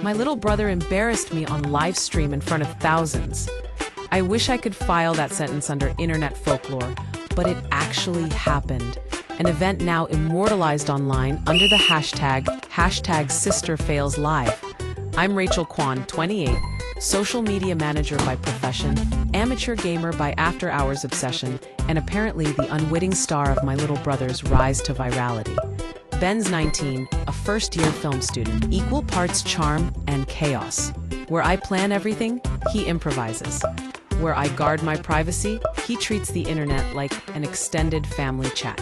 My little brother embarrassed me on live stream in front of thousands. I wish I could file that sentence under internet folklore, but it actually happened. An event now immortalized online under the hashtag #SisterFailsLive. I'm Rachel Kwan, 28, social media manager by profession, amateur gamer by after-hours obsession, and apparently the unwitting star of my little brother's rise to virality. Ben's 19, a first-year film student, equal parts charm and chaos. Where I plan everything, he improvises. Where I guard my privacy, he treats the internet like an extended family chat.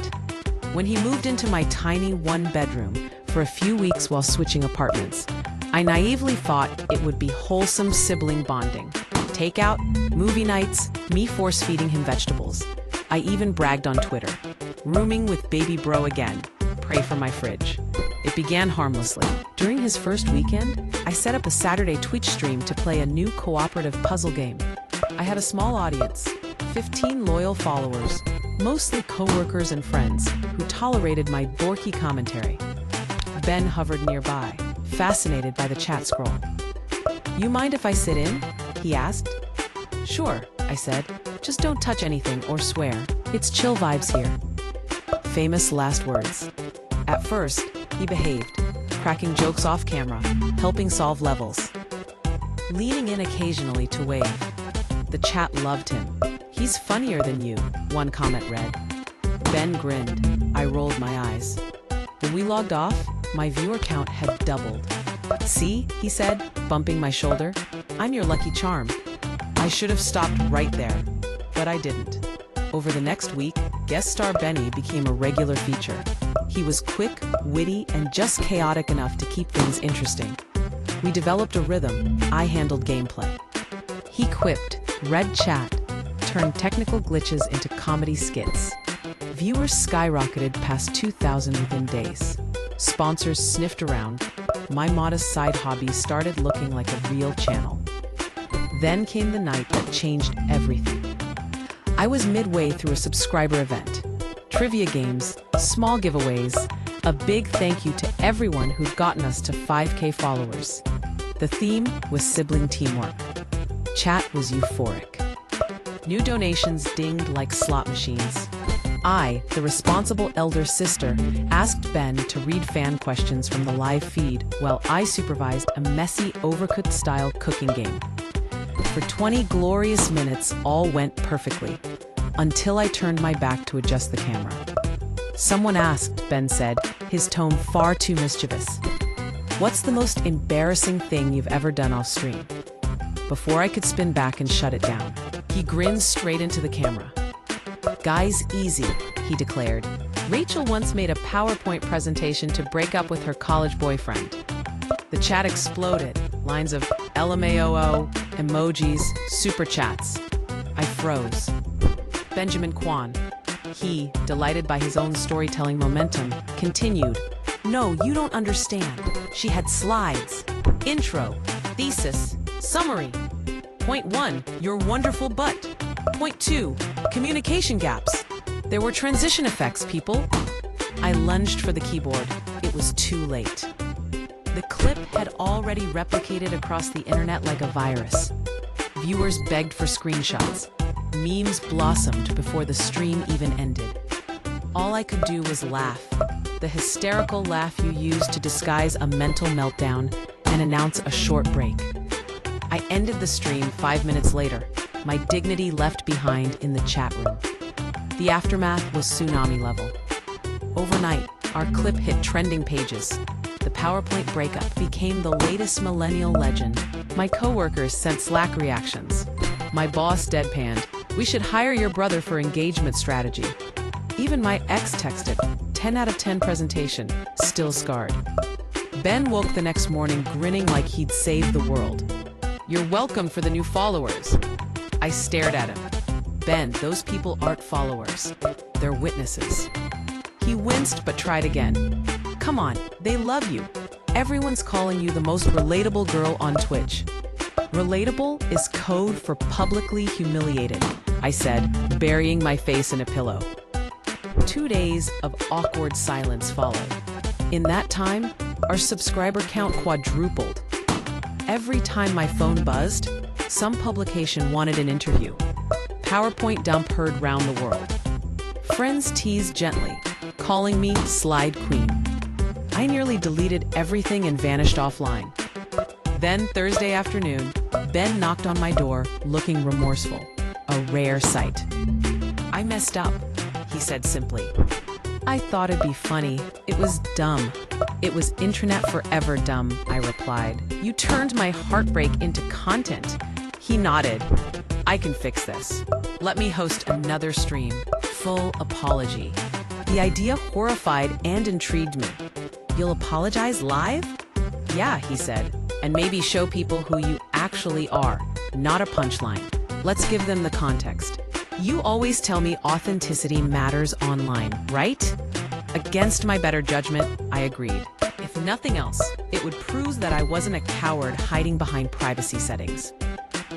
When he moved into my tiny one-bedroom for a few weeks while switching apartments, I naively thought it would be wholesome sibling bonding. Takeout, movie nights, me force-feeding him vegetables. I even bragged on Twitter. Rooming with baby bro again. Pray for my fridge. It began harmlessly. During his first weekend, I set up a Saturday Twitch stream to play a new cooperative puzzle game. I had a small audience, 15 loyal followers, mostly coworkers and friends, who tolerated my dorky commentary. Ben hovered nearby, fascinated by the chat scroll. "You mind if I sit in?" he asked. "Sure," I said. "Just don't touch anything or swear. It's chill vibes here." Famous last words. At first, he behaved, cracking jokes off camera, helping solve levels, leaning in occasionally to wave. The chat loved him. "He's funnier than you," one comment read. Ben grinned. I rolled my eyes. When we logged off, my viewer count had doubled. "See," he said, bumping my shoulder, "I'm your lucky charm." I should have stopped right there, but I didn't. Over the next week, guest star Benny became a regular feature. He was quick, witty, and just chaotic enough to keep things interesting. We developed a rhythm. I handled gameplay. He quipped, read chat, turned technical glitches into comedy skits. Viewers skyrocketed past 2,000 within days. Sponsors sniffed around. My modest side hobby started looking like a real channel. Then came the night that changed everything. I was midway through a subscriber event. Trivia games, small giveaways, a big thank you to everyone who'd gotten us to 5K followers. The theme was sibling teamwork. Chat was euphoric. New donations dinged like slot machines. I, the responsible elder sister, asked Ben to read fan questions from the live feed while I supervised a messy, overcooked-style cooking game. For 20 glorious minutes, all went perfectly, until I turned my back to adjust the camera. "Someone asked," Ben said, his tone far too mischievous. "What's the most embarrassing thing you've ever done off stream?" Before I could spin back and shut it down, he grinned straight into the camera. "Guys, easy," he declared. "Rachel once made a PowerPoint presentation to break up with her college boyfriend." The chat exploded. Lines of LMAOO, emojis, super chats. I froze. Benjamin Kwan. He, delighted by his own storytelling momentum, continued. "No, you don't understand. She had slides. Intro, thesis, summary. Point 1, your wonderful butt. Point 2, communication gaps. There were transition effects, people." I lunged for the keyboard. It was too late. The clip had already replicated across the internet like a virus. Viewers begged for screenshots. Memes blossomed before the stream even ended. All I could do was laugh. The hysterical laugh you use to disguise a mental meltdown and announce a short break. I ended the stream 5 minutes later, my dignity left behind in the chat room. The aftermath was tsunami level. Overnight, our clip hit trending pages. The PowerPoint breakup became the latest millennial legend. My coworkers sent Slack reactions. My boss deadpanned, "We should hire your brother for engagement strategy." Even my ex texted, 10 out of 10 presentation, still scarred. Ben woke the next morning grinning like he'd saved the world. "You're welcome for the new followers." I stared at him. "Ben, those people aren't followers. They're witnesses." He winced but tried again. "Come on, they love you. Everyone's calling you the most relatable girl on Twitch." "Relatable is code for publicly humiliated," I said, burying my face in a pillow. 2 days of awkward silence followed. In that time, our subscriber count quadrupled. Every time my phone buzzed, some publication wanted an interview. PowerPoint dump heard round the world. Friends teased gently, calling me Slide Queen. I nearly deleted everything and vanished offline. Then Thursday afternoon, Ben knocked on my door, looking remorseful, a rare sight. "I messed up," he said simply. "I thought it'd be funny. It was dumb." "It was internet forever dumb," I replied. "You turned my heartbreak into content." He nodded. "I can fix this. Let me host another stream. Full apology." The idea horrified and intrigued me. "You'll apologize live?" "Yeah," he said, "and maybe show people who you actually are, not a punchline. Let's give them the context. You always tell me authenticity matters online, right?" Against my better judgment, I agreed. If nothing else, it would prove that I wasn't a coward hiding behind privacy settings.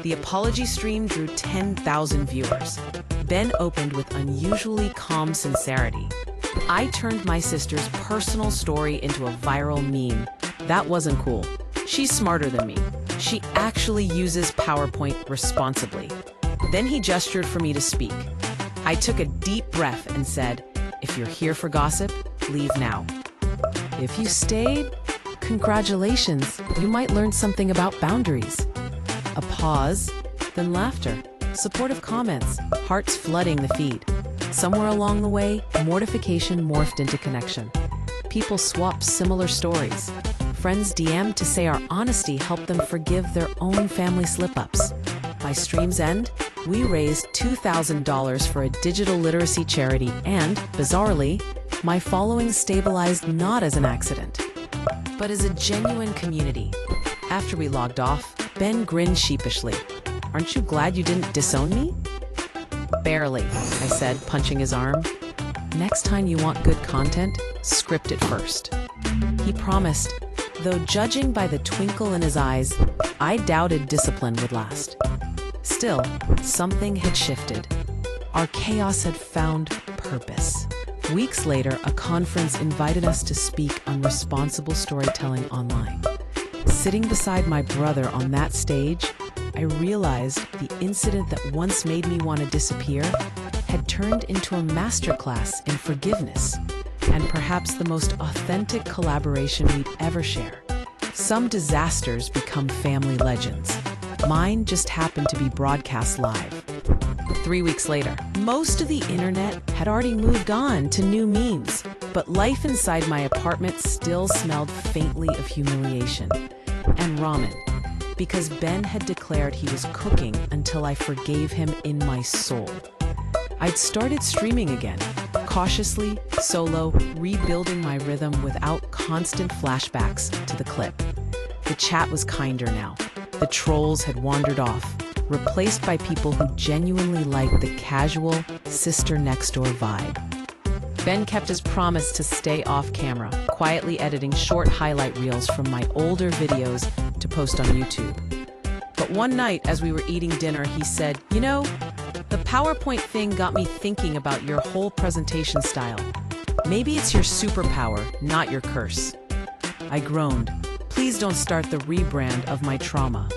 The apology stream drew 10,000 viewers. Ben opened with unusually calm sincerity. I turned my sister's personal story into a viral meme. That wasn't cool. She's smarter than me. She actually uses PowerPoint responsibly. Then he gestured for me to speak. I took a deep breath and said, "If you're here for gossip, leave now. If you stayed, congratulations, you might learn something about boundaries." A pause, then laughter, supportive comments, hearts flooding the feed. Somewhere along the way, mortification morphed into connection. People swapped similar stories. Friends DM'd to say our honesty helped them forgive their own family slip-ups. By stream's end, we raised $2,000 for a digital literacy charity and, bizarrely, my following stabilized not as an accident, but as a genuine community. After we logged off, Ben grinned sheepishly. "Aren't you glad you didn't disown me?" "Barely," I said, punching his arm. "Next time you want good content, script it first." He promised, though judging by the twinkle in his eyes, I doubted discipline would last. Still, something had shifted. Our chaos had found purpose. Weeks later, a conference invited us to speak on responsible storytelling online. Sitting beside my brother on that stage, I realized the incident that once made me want to disappear had turned into a masterclass in forgiveness, and perhaps the most authentic collaboration we'd ever share. Some disasters become family legends. Mine just happened to be broadcast live. 3 weeks later, most of the internet had already moved on to new memes, but life inside my apartment still smelled faintly of humiliation and ramen, because Ben had declared he was cooking until I forgave him in my soul. I'd started streaming again, cautiously, solo, rebuilding my rhythm without constant flashbacks to the clip. The chat was kinder now. The trolls had wandered off, replaced by people who genuinely liked the casual, sister-next-door vibe. Ben kept his promise to stay off camera, quietly editing short highlight reels from my older videos to post on YouTube. But one night, as we were eating dinner, he said, "You know, the PowerPoint thing got me thinking about your whole presentation style. Maybe it's your superpower, not your curse." I groaned. "Please don't start the rebrand of my trauma."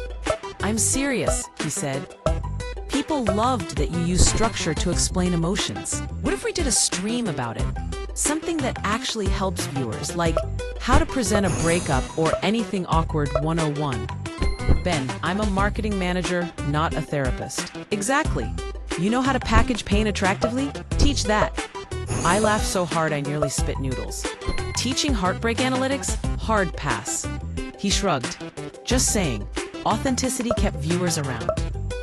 "I'm serious," he said. "People loved that you use structure to explain emotions. What if we did a stream about it? Something that actually helps viewers, like how to present a breakup or anything awkward 101. "Ben, I'm a marketing manager, not a therapist." "Exactly. You know how to package pain attractively? Teach that." I laughed so hard I nearly spit noodles. "Teaching heartbreak analytics? Hard pass." He shrugged. "Just saying, authenticity kept viewers around.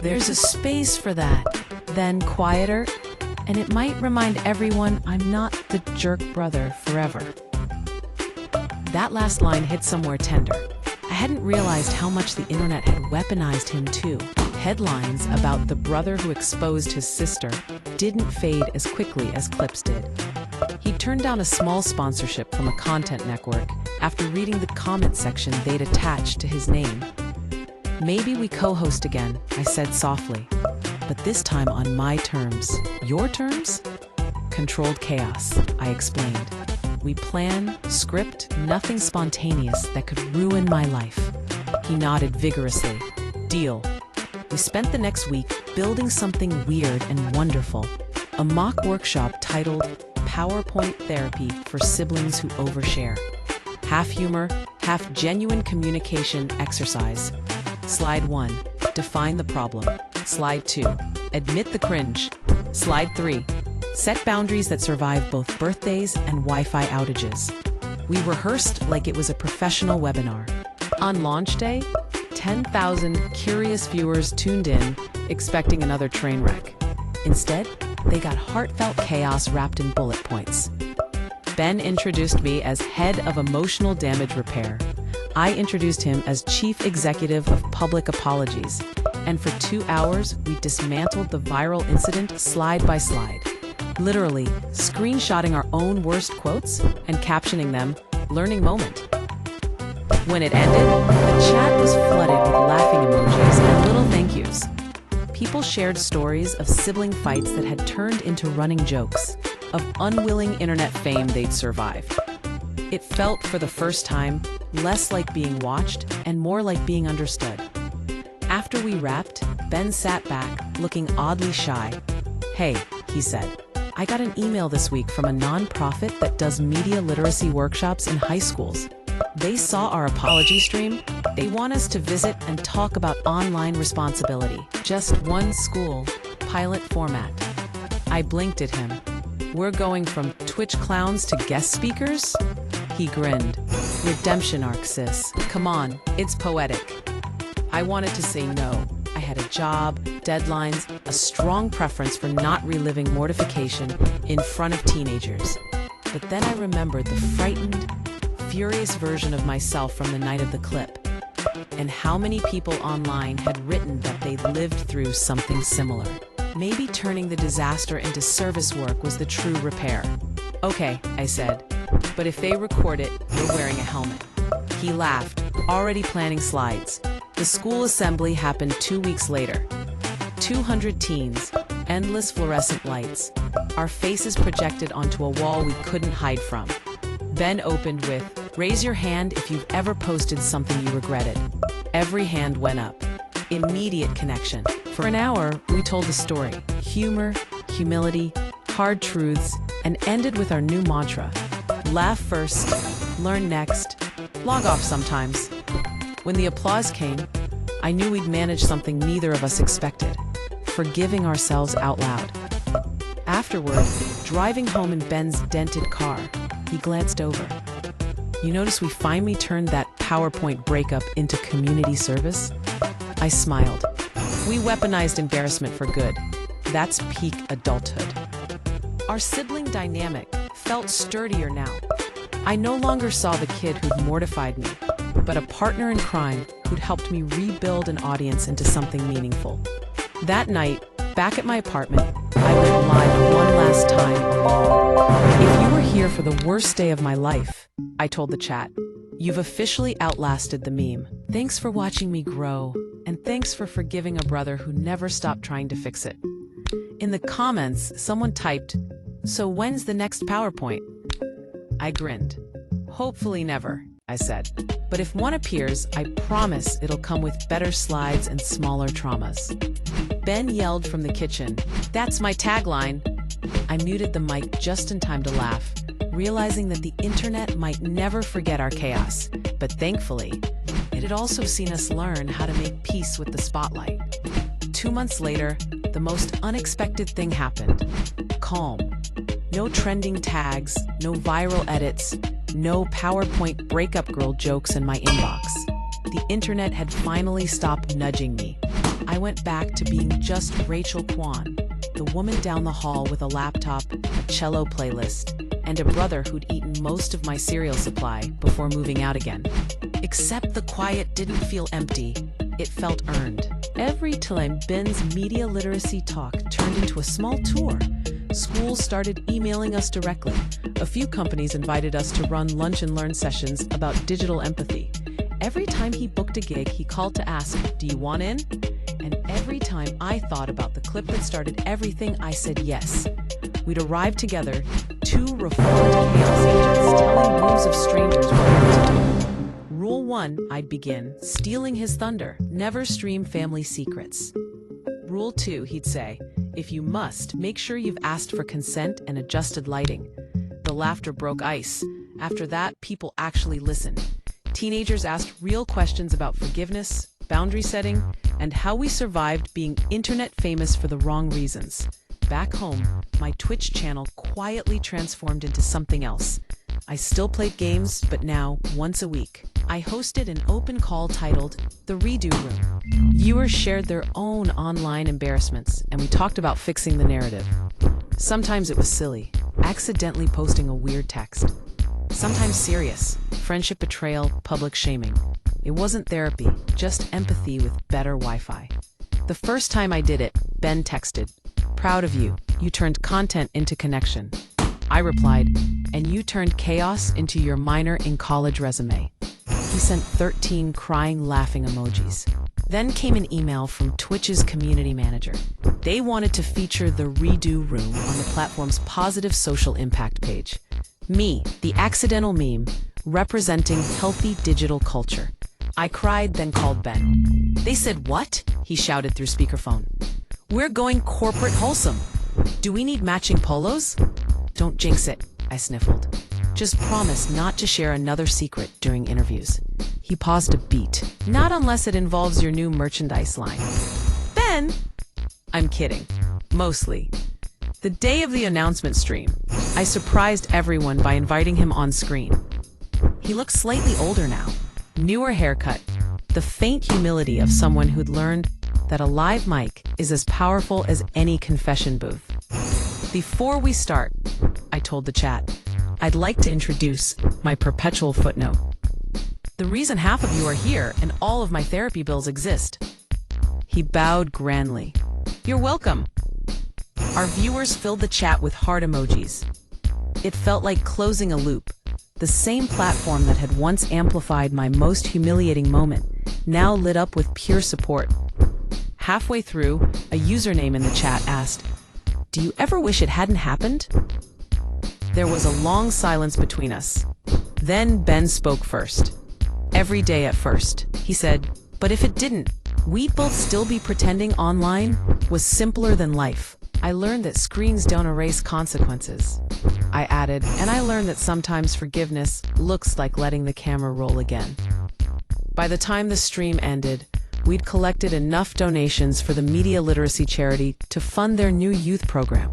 There's a space for that." Then quieter, "and it might remind everyone I'm not the jerk brother forever." That last line hit somewhere tender. I hadn't realized how much the internet had weaponized him too. Headlines about the brother who exposed his sister didn't fade as quickly as clips did. He turned down a small sponsorship from a content network after reading the comment section they'd attached to his name. "Maybe we co-host again," I said softly, "but this time on my terms." "Your terms?" "Controlled chaos," I explained. "We plan, script, nothing spontaneous that could ruin my life." He nodded vigorously. Deal. We spent the next week building something weird and wonderful. A mock workshop titled PowerPoint Therapy for Siblings Who Overshare. Half humor, half genuine communication exercise. Slide 1. Define the problem. Slide 2. Admit the cringe. Slide 3. Set boundaries that survive both birthdays and Wi-Fi outages. We rehearsed like it was a professional webinar. On launch day, 10,000 curious viewers tuned in, expecting another train wreck. Instead, they got heartfelt chaos wrapped in bullet points. Ben introduced me as head of emotional damage repair. I introduced him as chief executive of public apologies. And for 2 hours, we dismantled the viral incident slide by slide. Literally, screenshotting our own worst quotes and captioning them, learning moment. When it ended, the chat was flooded with laughing emojis and little thank yous. People shared stories of sibling fights that had turned into running jokes, of unwilling internet fame they'd survived. It felt, for the first time, less like being watched and more like being understood. After we wrapped, Ben sat back, looking oddly shy. "Hey," he said, "I got an email this week from a nonprofit that does media literacy workshops in high schools. They saw our apology stream. They want us to visit and talk about online responsibility. Just one school, pilot format." I blinked at him. "We're going from Twitch clowns to guest speakers?" He grinned. "Redemption arc, sis. Come on, it's poetic." I wanted to say no. I had a job, deadlines, a strong preference for not reliving mortification in front of teenagers. But then I remembered the frightened, furious version of myself from the night of the clip, and how many people online had written that they'd lived through something similar. Maybe turning the disaster into service work was the true repair. "Okay," I said, "but if they record it, you're wearing a helmet." He laughed, already planning slides. The school assembly happened 2 weeks later. 200 teens, endless fluorescent lights, our faces projected onto a wall we couldn't hide from. Ben opened with, "Raise your hand if you've ever posted something you regretted." Every hand went up. Immediate connection. For an hour, we told the story. Humor, humility, hard truths, and ended with our new mantra. Laugh first, learn next, log off sometimes. When the applause came, I knew we'd managed something neither of us expected. Forgiving ourselves out loud. Afterward, driving home in Ben's dented car, he glanced over. "You notice we finally turned that PowerPoint breakup into community service?" I smiled. We weaponized embarrassment for good. That's peak adulthood. Our sibling dynamic felt sturdier now. I no longer saw the kid who'd mortified me, but a partner in crime who'd helped me rebuild an audience into something meaningful. That night, back at my apartment, I went live one last time. "If you were here for the worst day of my life," I told the chat, "you've officially outlasted the meme. Thanks for watching me grow, and thanks for forgiving a brother who never stopped trying to fix it." In the comments, someone typed, "So when's the next PowerPoint?" I grinned. "Hopefully never," I said. "But if one appears, I promise it'll come with better slides and smaller traumas." Ben yelled from the kitchen, "That's my tagline." I muted the mic just in time to laugh, realizing that the internet might never forget our chaos. But thankfully, it had also seen us learn how to make peace with the spotlight. 2 months later, the most unexpected thing happened. Calm. No trending tags, no viral edits, no PowerPoint breakup girl jokes in my inbox. The internet had finally stopped nudging me. I went back to being just Rachel Kwan, the woman down the hall with a laptop, a cello playlist, and a brother who'd eaten most of my cereal supply before moving out again. Except the quiet didn't feel empty. It felt earned. Every time Ben's media literacy talk turned into a small tour. Schools started emailing us directly. A few companies invited us to run lunch and learn sessions about digital empathy. Every time he booked a gig, he called to ask, "Do you want in?" And every time I thought about the clip that started everything, I said yes. We'd arrived together, two reformed chaos agents telling rooms of strangers what to do. Rule 1, I'd begin, stealing his thunder. Never stream family secrets. Rule 2, he'd say, if you must, make sure you've asked for consent and adjusted lighting. The laughter broke ice. After that, people actually listened. Teenagers asked real questions about forgiveness, boundary setting, and how we survived being internet famous for the wrong reasons. Back home, my Twitch channel quietly transformed into something else. I still played games, but now, once a week, I hosted an open call titled The Redo Room. Viewers shared their own online embarrassments, and we talked about fixing the narrative. Sometimes it was silly, accidentally posting a weird text. Sometimes serious, friendship betrayal, public shaming. It wasn't therapy, just empathy with better Wi-Fi. The first time I did it, Ben texted, "Proud of you. You turned content into connection." I replied, "And you turned chaos into your minor in college resume." He sent 13 crying, laughing emojis. Then came an email from Twitch's community manager. They wanted to feature the Redo Room on the platform's positive social impact page. Me, the accidental meme, representing healthy digital culture. I cried, then called Ben. They said, "What?" he shouted through speakerphone. "We're going corporate wholesome. Do we need matching polos?" "Don't jinx it," I sniffled. "Just promise not to share another secret during interviews." He paused a beat. "Not unless it involves your new merchandise line." "Ben!" I'm kidding. Mostly. The day of the announcement stream, I surprised everyone by inviting him on screen. He looked slightly older now, newer haircut, the faint humility of someone who'd learned that a live mic is as powerful as any confession booth. "Before we start," I told the chat, "I'd like to introduce my perpetual footnote. The reason half of you are here and all of my therapy bills exist." He bowed grandly. "You're welcome." Our viewers filled the chat with heart emojis. It felt like closing a loop. The same platform that had once amplified my most humiliating moment now lit up with pure support. Halfway through, a username in the chat asked, "Do you ever wish it hadn't happened?" There was a long silence between us. Then Ben spoke first. "Every day at first," he said, "but if it didn't, we'd both still be pretending online was simpler than life. I learned that screens don't erase consequences." I added, "And I learned that sometimes forgiveness looks like letting the camera roll again." By the time the stream ended, we'd collected enough donations for the media literacy charity to fund their new youth program.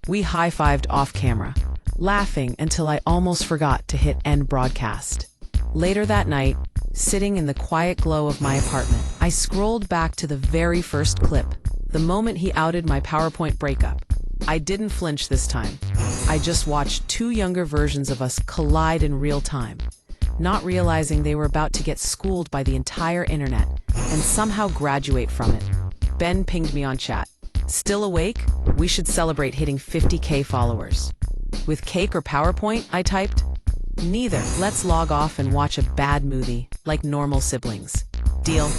We high-fived off camera, laughing until I almost forgot to hit end broadcast. Later that night, sitting in the quiet glow of my apartment, I scrolled back to the very first clip, the moment he outed my PowerPoint breakup. I didn't flinch this time. I just watched two younger versions of us collide in real time, not realizing they were about to get schooled by the entire internet and somehow graduate from it. Ben pinged me on chat. "Still awake? We should celebrate hitting 50K followers." "With cake or PowerPoint?" I typed. "Neither. Let's log off and watch a bad movie, like normal siblings." "Deal."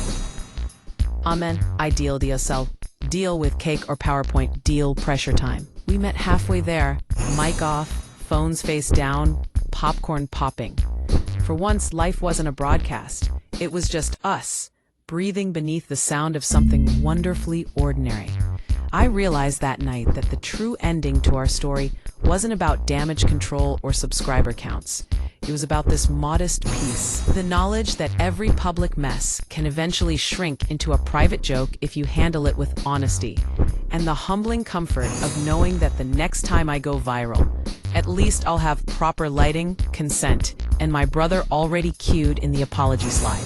"Amen. I deal DSL. Deal with cake or PowerPoint. Deal pressure time." We met halfway there, mic off, phones face down, popcorn popping. For once, life wasn't a broadcast. It was just us, breathing beneath the sound of something wonderfully ordinary. I realized that night that the true ending to our story wasn't about damage control or subscriber counts. It was about this modest peace, the knowledge that every public mess can eventually shrink into a private joke if you handle it with honesty, and the humbling comfort of knowing that the next time I go viral, at least I'll have proper lighting, consent, and my brother already cued in the apology slide.